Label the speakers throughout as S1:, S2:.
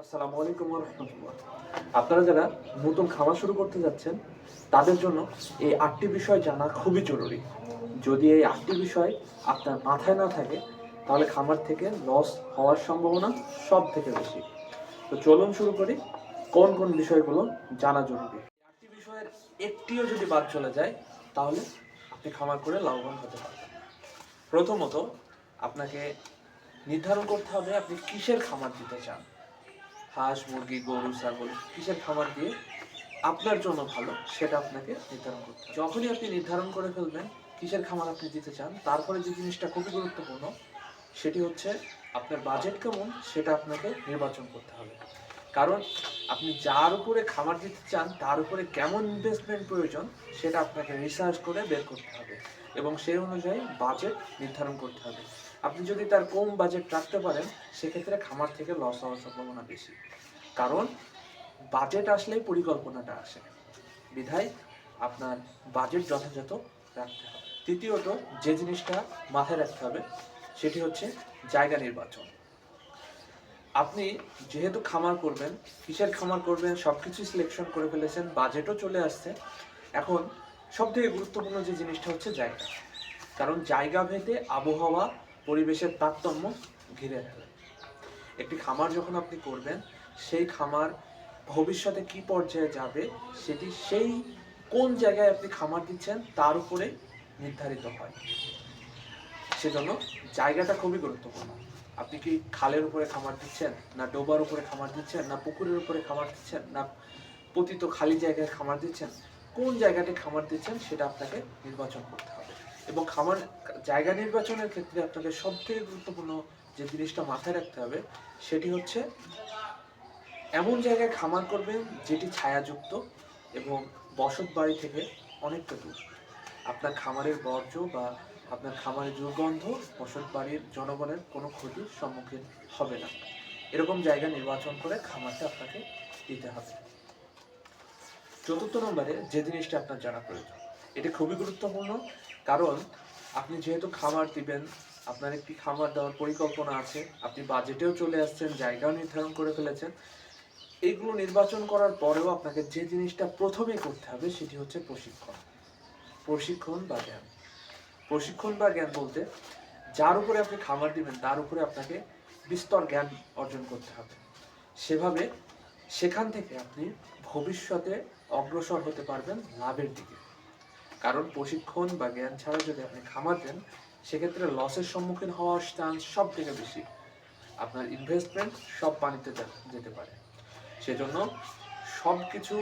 S1: আসসালামু আলাইকুম ওয়া রাহমাতুল্লাহ। আপনারা যারা নতুন খামার শুরু করতে যাচ্ছেন, তাদের জন্য এই ৮ টি বিষয় জানা খুবই জরুরি। যদি এই ৮ টি বিষয় আপনার মাথায় না থাকে, তাহলে খামার থেকে লস হওয়ার সম্ভাবনা সবথেকে বেশি। তো চলুন শুরু করি। কোন কোন বিষয়গুলো জানা জরুরি? ৮ টি বিষয়ের একটিও যদি বাদ চলে যায়, তাহলে আপনি খামার করে লাভবান হতে পারবেন না। প্রথমত, আপনাকে নির্ধারণ করতে হবে আপনি কিসের খামার দিতে চান। হাঁস, মুরগি, গরু, ছাগল কিসের খাবার দিয়ে আপনার জন্য ভালো সেটা আপনাকে নির্ধারণ করতে হবে। যখনই আপনি নির্ধারণ করে ফেলবেন কিসের খামার আপনি দিতে চান, তারপরে যে জিনিসটা খুবই গুরুত্বপূর্ণ সেটি হচ্ছে আপনার বাজেট কেমন সেটা আপনাকে নির্বাচন করতে হবে। কারণ আপনি যার উপরে খামার দিতে চান তার উপরে কেমন ইনভেস্টমেন্ট প্রয়োজন সেটা আপনাকে রিসার্চ করে বের করতে হবে এবং সেই অনুযায়ী বাজেট নির্ধারণ করতে হবে। আপনি যদি তার কম বাজেট রাখতে পারেন, সেক্ষেত্রে খামার থেকে লস হওয়ার সম্ভাবনা বেশি। কারণ বাজেট আসলেই পরিকল্পনাটা আসে, বিধায় আপনার বাজেট যথাযথ রাখতে হবে। তৃতীয়ত, যে জিনিসটা মাথায় রাখতে হবে সেটি হচ্ছে জায়গা নির্বাচন। আপনি যেহেতু খামার করবেন, কিসের খামার করবেন সব কিছু সিলেকশন করে ফেলেছেন, বাজেটও চলে আসছে। এখন সবথেকে গুরুত্বপূর্ণ যে জিনিসটা হচ্ছে জায়গা। কারণ জায়গা ভেদে আবহাওয়া, পরিবেশের তারতম্য ঘিরে ফেলে। একটি খামার যখন আপনি করবেন, সেই খামার ভবিষ্যতে কি পর্যায়ে যাবে সেটি সেই কোন জায়গায় আপনি খামার দিচ্ছেন তার উপরে নির্ধারিত হয়। সেজন্য জায়গাটা খুবই গুরুত্বপূর্ণ। আপনি কি খালের উপরে খামার দিচ্ছেন, না ডোবার উপরে খামার দিচ্ছেন, না পুকুরের উপরে খামার দিচ্ছেন, না পতিত খালি জায়গায় খামার দিচ্ছেন, কোন জায়গাতে খামার দিচ্ছেন সেটা আপনাকে নির্বাচন করতে হবে। এবং খামার জায়গা নির্বাচনের ক্ষেত্রে আপনাকে সবথেকে গুরুত্বপূর্ণ যে জিনিসটা মাথায় রাখতে হবে সেটি হচ্ছে এমন জায়গায় খামার করবেন যেটি ছায়াযুক্ত এবং বসত বাড়ি থেকে অনেকটা দূর। আপনার খামারের বর্জ্য বা আপনার খামারের দুর্গন্ধ বসত বাড়ির জনগণের কোনো ক্ষতির সম্মুখীন হবে না। এরকম জায়গা নির্বাচন করে খামারটা আপনাকে দিতে হবে। চতুর্থ নম্বরে যে জিনিসটা আপনার জানা প্রয়োজন, এটি খুবই গুরুত্বপূর্ণ। কারণ আপনি যেহেতু খামার দিবেন, আপনার একটি খামার দেওয়ার পরিকল্পনা আছে, আপনি বাজেটেও চলে আসছেন, জায়গাও নির্ধারণ করে ফেলেছেন। এইগুলো নির্বাচন করার পরেও আপনাকে যে জিনিসটা প্রথমে করতে হবে সেটি হচ্ছে প্রশিক্ষণ। প্রশিক্ষণ বা জ্ঞান। প্রশিক্ষণ বা জ্ঞান বলতে যার উপরে আপনি খামার দিবেন তার উপরে আপনাকে বিস্তর জ্ঞান অর্জন করতে হবে। সেভাবে সেখান থেকে আপনি ভবিষ্যতে অগ্রসর হতে পারবেন লাভের দিকে। কারণ প্রশিক্ষণ বা জ্ঞান ছাড়া যদি আপনি খামার দেন, সেক্ষেত্রে লসের সম্মুখীন হওয়ার চান্স সব থেকে বেশি। আপনার ইনভেস্টমেন্ট সব পানিতে যেতে পারে। সেজন্য সব কিছু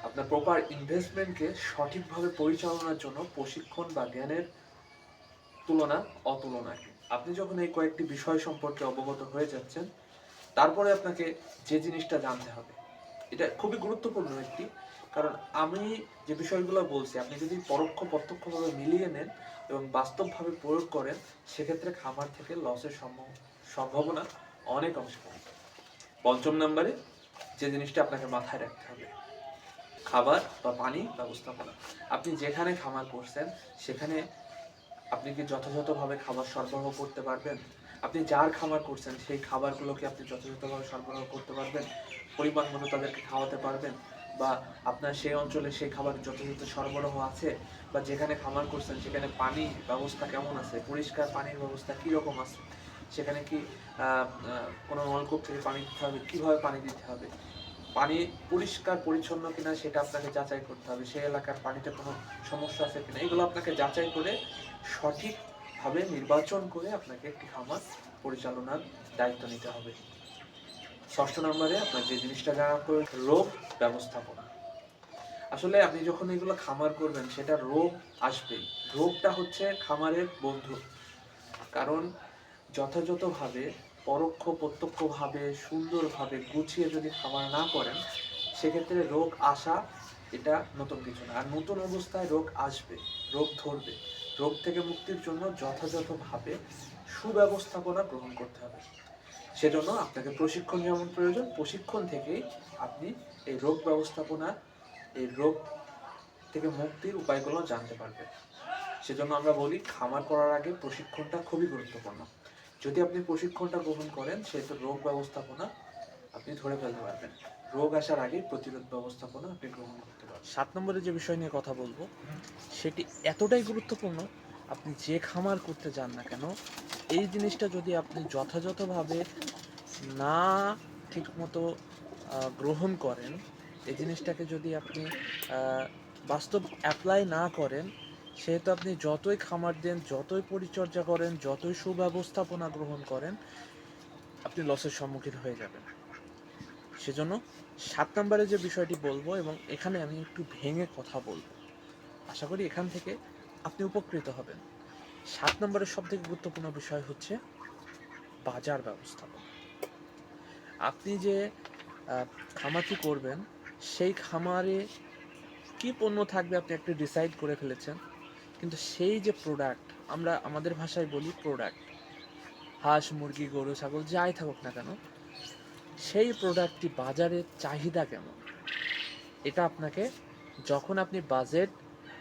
S1: আপনার প্রপার ইনভেস্টমেন্টকে সঠিকভাবে পরিচালনার জন্য প্রশিক্ষণ বা জ্ঞানের তুলনা অতুলনীয়। আপনি যখন এই কয়েকটি বিষয় সম্পর্কে অবগত হয়ে যাচ্ছেন, তারপরে আপনাকে যে জিনিসটা জানতে হবে, এটা খুবই গুরুত্বপূর্ণ একটি। কারণ আমি যে বিষয়গুলো বলছি আপনি যদি পরোক্ষ প্রত্যক্ষভাবে মিলিয়ে নেন এবং বাস্তবভাবে প্রয়োগ করেন, সেক্ষেত্রে খামার থেকে লসের সম্ভাবনা অনেক অংশে কমে। পঞ্চম নম্বরে যে জিনিসটা আপনাকে মাথায় রাখতে হবে, খাবার বা পানি ব্যবস্থাপনা। আপনি যেখানে খামার করছেন সেখানে আপনি কি যথাযথভাবে খাবার সরবরাহ করতে পারবেন? আপনি যার খামার করছেন সেই খাবারগুলোকে আপনি যথাযথভাবে সরবরাহ করতে পারবেন? পরিমাণ মতো তাদেরকে খাওয়াতে পারবেন? বা আপনার সেই অঞ্চলে সেই খাবার যথাযথ সরবরাহ আছে? বা যেখানে খামার করছেন সেখানে পানি ব্যবস্থা কেমন আছে? পরিষ্কার পানির ব্যবস্থা কীরকম আছে? সেখানে কি কোনো নলকূপ থেকে পানি দিতে হবে? কীভাবে পানি দিতে হবে? পানি পরিষ্কার পরিচ্ছন্ন কিনা সেটা আপনাকে যাচাই করতে হবে। সেই এলাকার পানিতে কোনো সমস্যা আছে কিনা এগুলো আপনাকে যাচাই করে সঠিকভাবে নির্বাচন করে আপনাকে একটি খামার পরিচালনার দায়িত্ব নিতে হবে। ষষ্ঠ নম্বরে আপনার যে জিনিসটা জানা প্রয়োজন, রোগ ব্যবস্থাপনা। আসলে আপনি যখন এগুলো খামার করবেন সেটা রোগ আসবেই। রোগটা হচ্ছে খামারের বন্ধু। কারণ যথাযথভাবে পরোক্ষ প্রত্যক্ষভাবে সুন্দরভাবে গুছিয়ে যদি খাবার না করেন, সেক্ষেত্রে রোগ আসা এটা নতুন কিছু না। আর নতুন অবস্থায় রোগ আসবে, রোগ ধরবে। রোগ থেকে মুক্তির জন্য যথাযথভাবে সুব্যবস্থাপনা গ্রহণ করতে হবে। সেজন্য আপনাকে প্রশিক্ষণ যেমন প্রয়োজন, প্রশিক্ষণ থেকেই আপনি এই রোগ ব্যবস্থাপনা, এই রোগ থেকে মুক্তির উপায়গুলো জানতে পারবেন। সেজন্য আমরা বলি খামার করার আগে প্রশিক্ষণটা খুবই গুরুত্বপূর্ণ। যদি আপনি প্রশিক্ষণটা গ্রহণ করেন সেহেতু রোগ ব্যবস্থাপনা আপনি ধরে ফেলতে পারবেন। রোগ আসার আগেই প্রতিরোধ ব্যবস্থাপনা আপনি গ্রহণ করতে পারবেন। 7 নম্বরে যে বিষয় নিয়ে কথা বলবো সেটি এতটাই গুরুত্বপূর্ণ, আপনি যে খামার করতে যান না কেন, এই জিনিসটা যদি আপনি যথাযথভাবে না ঠিকমতো গ্রহণ করেন, এই জিনিসটাকে যদি আপনি বাস্তব অ্যাপ্লাই না করেন, সেহেতু আপনি যতই খামার দেন, যতই পরিচর্যা করেন, যতই সুব্যবস্থাপনা গ্রহণ করেন, আপনি লসের সম্মুখীন হয়ে যাবেন। সেজন্য 7 নম্বরে যে বিষয়টি বলবো, এবং এখানে আমি একটু ভেঙে কথা বলবো, আশা করি এখান থেকে আপনি উপকৃত হবেন। 7 নম্বরের সবথেকে গুরুত্বপূর্ণ বিষয় হচ্ছে বাজার ব্যবস্থাপনা। আপনি যে খামারটি করবেন, সেই খামারে কি পণ্য থাকবে আপনি একটু ডিসাইড করে ফেলেছেন, কিন্তু সেই যে প্রোডাক্ট, আমরা আমাদের ভাষায় বলি প্রোডাক্ট, হাঁস মুরগি গরু ছাগল যাই থাকুক না কেন, সেই প্রোডাক্টটি বাজারের চাহিদা কেমন, এটা আপনাকে, যখন আপনি বাজেট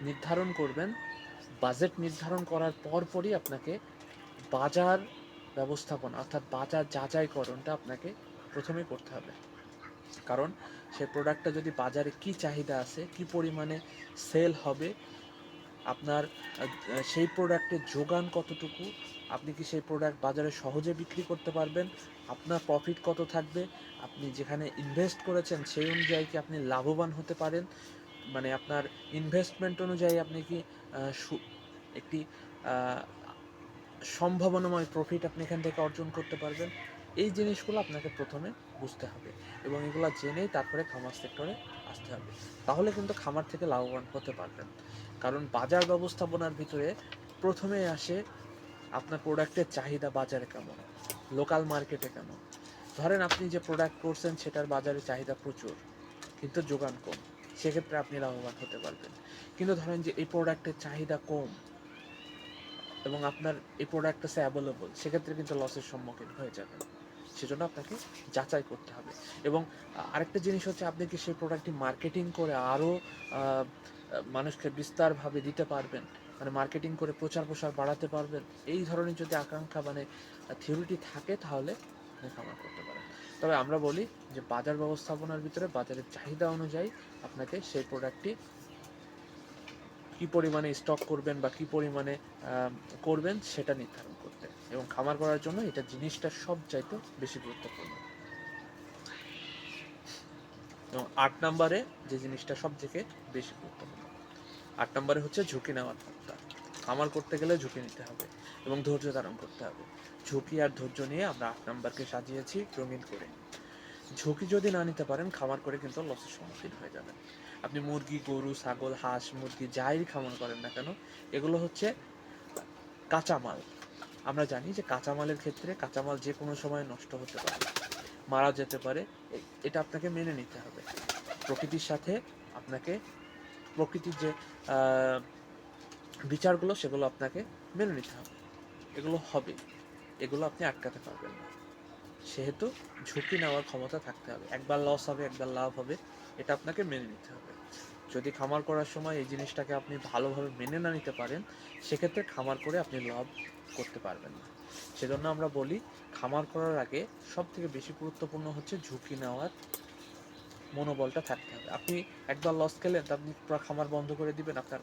S1: নির্ধারণ করবেন, বাজেট নির্ধারণ করার পরপরই আপনাকে বাজার ব্যবস্থাপনা অর্থাৎ বাজার যাচাইকরণটা আপনাকে প্রথমে করতে হবে। কারণ সেই প্রোডাক্টটা যদি বাজারে কি চাহিদা আছে, কি পরিমাণে সেল হবে, আপনার সেই প্রোডাক্টের যোগান কতটুকু, আপনি কি সেই প্রোডাক্ট বাজারে সহজে বিক্রি করতে পারবেন, আপনার প্রফিট কত থাকবে, আপনি যেখানে ইনভেস্ট করেছেন সেই অনুযায়ী কি আপনি লাভবান হতে পারেন, মানে আপনার ইনভেস্টমেন্ট অনুযায়ী আপনি কি একটি সম্ভাবনাময় প্রফিট আপনি এখান থেকে অর্জন করতে পারবেন। এই জিনিসগুলো আপনাকে প্রথমে বুঝতে হবে এবং এগুলো জেনেই তারপরে খামার সেক্টরে আসতে হবে। তাহলে কিন্তু খামার থেকে লাভবান হতে পারবেন। কারণ বাজার ব্যবস্থাপনার ভিতরে প্রথমে আসে আপনার প্রোডাক্টের চাহিদা বাজারে কেমন, লোকাল মার্কেটে কেমন। ধরেন আপনি যে প্রোডাক্ট করছেন সেটার বাজারে চাহিদা প্রচুর কিন্তু যোগান কম, সেক্ষেত্রে আপনি লাভবান হতে পারবেন। কিন্তু ধরেন যে এই প্রোডাক্টের চাহিদা কম এবং আপনার এই প্রোডাক্ট আছে অ্যাভেলেবল, সেক্ষেত্রে কিন্তু লসের সম্মুখীন হয়ে যাবেন। সেজন্য আপনাকে যাচাই করতে হবে। এবং আরেকটা জিনিস হচ্ছে, আপনি কি সেই প্রোডাক্টটি মার্কেটিং করে আরও মানুষকে বিস্তারভাবে দিতে পারবেন, মানে মার্কেটিং করে প্রচার প্রসার বাড়াতে পারবেন, এই ধরনের যদি আকাঙ্ক্ষা মানে থিওরিটি থাকে, তাহলে আপনি খামার করতে পারেন। তবে আমরা বলি যে বাজার ব্যবস্থাপনার ভিতরে বাজারের চাহিদা অনুযায়ী আপনাকে সেই প্রোডাক্টটি কী পরিমাণে স্টক করবেন বা কী পরিমাণে করবেন সেটা নির্ধারণ করতে, এবং খামার করার জন্য এটা জিনিসটা সবচাইতে বেশি গুরুত্বপূর্ণ। এবং 8 নম্বরে যে জিনিসটা সব থেকে বেশি গুরুত্বপূর্ণ, 8 নম্বরে হচ্ছে ঝুঁকি নেওয়ার ক্ষমতা। খামার করতে গেলে ঝুঁকি নিতে হবে এবং ধৈর্য ধারণ করতে হবে। ঝুঁকি আর ধৈর্য নিয়ে আমরা 8 নম্বরকে সাজিয়েছি রঙিন করে। ঝুঁকি যদি না নিতে পারেন, খামার করে কিন্তু লসের সম্মুখীন হয়ে যাবেন। আপনি মুরগি গরু ছাগল হাঁস মুরগি যাই খামার করেন না কেন, এগুলো হচ্ছে কাঁচামাল। আমরা জানি যে কাঁচামালের ক্ষেত্রে কাঁচামাল যে কোনো সময় নষ্ট হতে পারে, মারা যেতে পারে, এটা আপনাকে মেনে নিতে হবে। প্রকৃতির সাথে আপনাকে, প্রকৃতির যে বিচারগুলো সেগুলো আপনাকে মেনে নিতে হবে। এগুলো হবে, এগুলো আপনি আটকাতে পারবেন না। সেহেতু ঝুঁকি নেওয়ার ক্ষমতা থাকতে হবে। একবার লস হবে, একবার লাভ হবে, এটা আপনাকে মেনে নিতে হবে। যদি খামার করার সময় এই জিনিসটাকে আপনি ভালোভাবে মেনে না নিতে পারেন, সেক্ষেত্রে খামার করে আপনি লাভ করতে পারবেন না। সেজন্য আমরা বলি, খামার করার আগে সব থেকে বেশি গুরুত্বপূর্ণ হচ্ছে ঝুঁকি নেওয়ার মনোবলটা থাকতে হবে। আপনি একবার লস খেলেন, তা আপনি পুরো খামার বন্ধ করে দিবেন, আপনার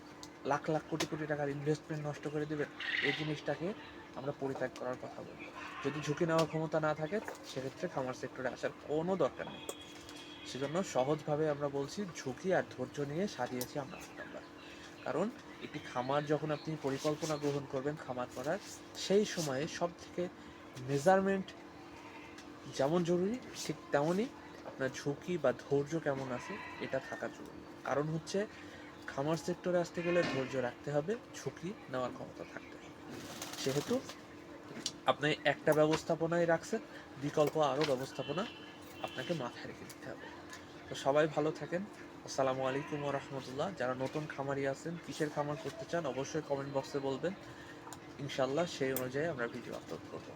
S1: লাখ লাখ কোটি কোটি টাকার ইনভেস্টমেন্ট নষ্ট করে দিবেন, এই জিনিসটাকে আমরা পরিত্যাগ করার কথা বলবো। যদি ঝুঁকি নেওয়ার ক্ষমতা না থাকে, সেক্ষেত্রে খামার সেক্টরে আসার কোনো দরকার নেই। সেজন্য সহজভাবে আমরা বলছি, ঝুঁকি আর ধৈর্য নিয়ে সাজিয়েছি আমরা নাম্বার। কারণ একটি খামার যখন আপনি পরিকল্পনা গ্রহণ করবেন খামার করার, সেই সময়ে সব থেকে মেজারমেন্ট যেমন জরুরি, ঠিক তেমনই আপনার ঝুঁকি বা ধৈর্য কেমন আছে এটা থাকা জরুরি। কারণ হচ্ছে খামার সেক্টরে আসতে গেলে ধৈর্য রাখতে হবে, ঝুঁকি নেওয়ার ক্ষমতা থাকতে হবে। সেহেতু আপনি একটা ব্যবস্থাপনায় রাখছেন, বিকল্প আরও ব্যবস্থাপনা আপনাকে মাথায় রেখে দিতে হবে। তো সবাই ভালো থাকেন। আসসালামু আলাইকুম ওয়া রাহমাতুল্লাহ। যারা নতুন খামারি আছেন, কিসের খামার করতে চান, অবশ্যই কমেন্ট বক্সে বলবেন। ইনশাল্লাহ সেই অনুযায়ী আমরা ভিডিও আপলোড করব।